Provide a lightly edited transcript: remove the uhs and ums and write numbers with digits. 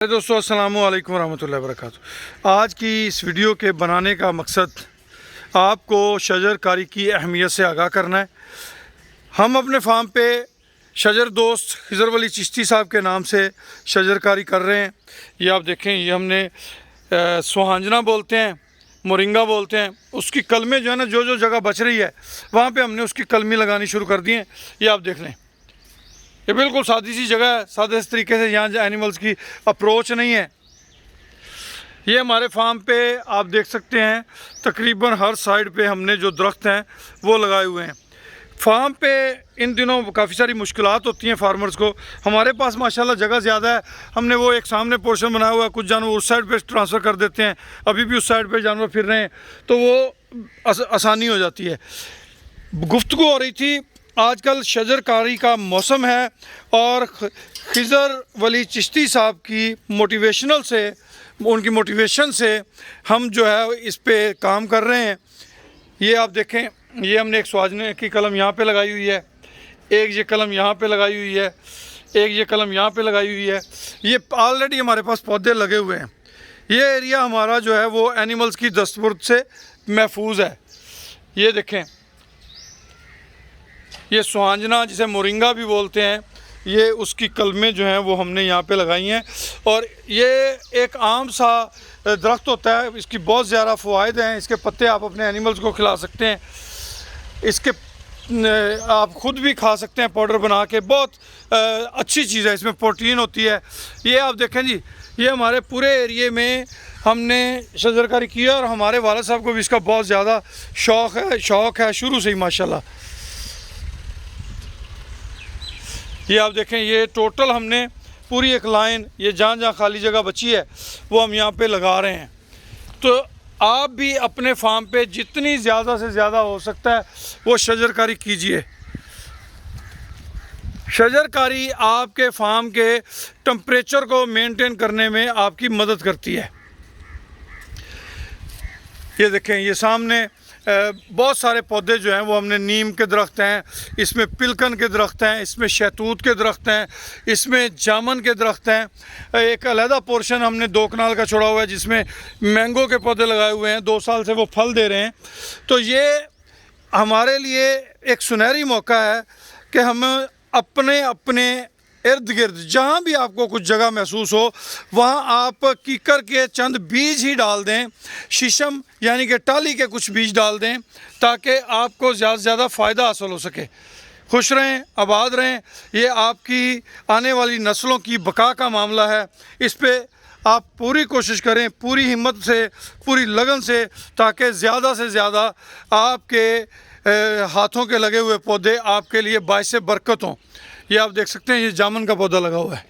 दोस्तों अस्सलामु अलैकुम रहमतुल्लाहि व बरकातुहू। आज की इस वीडियो के बनाने का मकसद आपको शजरकारी की अहमियत से आगाह करना है। हम अपने फार्म पे शजर दोस्त खिज़र वली चिश्ती साहब के नाम से शजरकारी कर रहे हैं। ये आप देखें, ये हमने सुहांजना बोलते हैं, मोरिंगा बोलते हैं। उसकी कलमें जो है ना, जो जगह बच रही है वहाँ पे हमने उसकी कलमी लगानी शुरू कर दी हैं। ये आप देख लें, ये बिल्कुल सादी सी जगह है, सादे इस तरीके से यहाँ एनिमल्स की अप्रोच नहीं है। ये हमारे फार्म पे आप देख सकते हैं, तकरीबन हर साइड पे हमने जो दरख्त हैं वो लगाए हुए हैं। फार्म पे इन दिनों काफ़ी सारी मुश्किलात होती हैं फार्मर्स को। हमारे पास माशाल्लाह जगह ज़्यादा है, हमने वो एक सामने पोर्शन बनाया हुआ है, कुछ जानवर उस साइड पे ट्रांसफ़र कर देते हैं, अभी भी उस साइड पे जानवर फिर रहे हैं, तो वो आसानी हो जाती है। गुफ्तगू हो रही थी, आजकल शजरकारी का मौसम है और खिज़र वली चिश्ती साहब की मोटिवेशनल से, उनकी मोटिवेशन से हम जो है इस पे काम कर रहे हैं। ये आप देखें, ये हमने एक सुहांजने की कलम यहाँ पे लगाई हुई है, एक ये कलम यहाँ पे लगाई हुई है, एक ये कलम यहाँ पे लगाई हुई है। ये ऑलरेडी हमारे पास पौधे लगे हुए हैं। ये एरिया हमारा जो है वो एनिमल्स की दस्तबर्द से महफूज है। ये देखें, ये सुहांजना जिसे मोरिंगा भी बोलते हैं, ये उसकी कलमें जो हैं वो हमने यहाँ पे लगाई हैं। और ये एक आम सा दरख्त होता है, इसकी बहुत ज़्यादा फ़वाइद हैं। इसके पत्ते आप अपने एनिमल्स को खिला सकते हैं, इसके आप ख़ुद भी खा सकते हैं पाउडर बना के। बहुत अच्छी चीज़ है, इसमें प्रोटीन होती है। ये आप देखें जी, ये हमारे पूरे एरिए में हमने शजरकारी किया और हमारे वालिद साहब को भी इसका बहुत ज़्यादा शौक़ है शुरू से ही माशाल्लाह। ये आप देखें, ये टोटल हमने पूरी एक लाइन, ये जहाँ खाली जगह बची है वो हम यहाँ पे लगा रहे हैं। तो आप भी अपने फार्म पे जितनी ज़्यादा से ज़्यादा हो सकता है वो शजरकारी कीजिए। शजरकारी आपके फार्म के टेम्परेचर को मेंटेन करने में आपकी मदद करती है। ये देखें, ये सामने बहुत सारे पौधे जो हैं वो हमने नीम के दरख्त हैं, इसमें पिलकन के दरख्त हैं, इसमें शहतूत के दरख्त हैं, इसमें जामन के दरख्त हैं। एक अलहदा पोर्शन हमने 2 कनाल का छोड़ा हुआ है जिसमें मैंगो के पौधे लगाए हुए हैं, 2 साल से वो फल दे रहे हैं। तो ये हमारे लिए एक सुनहरी मौका है कि हम अपने इर्द गिर्द जहाँ भी आपको कुछ जगह महसूस हो वहाँ आप कीकर के चंद बीज ही डाल दें, शीशम यानी कि टाली के कुछ बीज डाल दें, ताकि आपको ज़्यादा से ज़्यादा फ़ायदा हासिल हो सके। खुश रहें, आबाद रहें। ये आपकी आने वाली नस्लों की बका का मामला है। इस पे आप पूरी कोशिश करें, पूरी हिम्मत से, पूरी लगन से, ताकि ज़्यादा से ज़्यादा आपके हाथों के लगे हुए पौधे आपके लिए बाइसे बरकत हों। ये आप देख सकते हैं, ये जामुन का पौधा लगा हुआ है।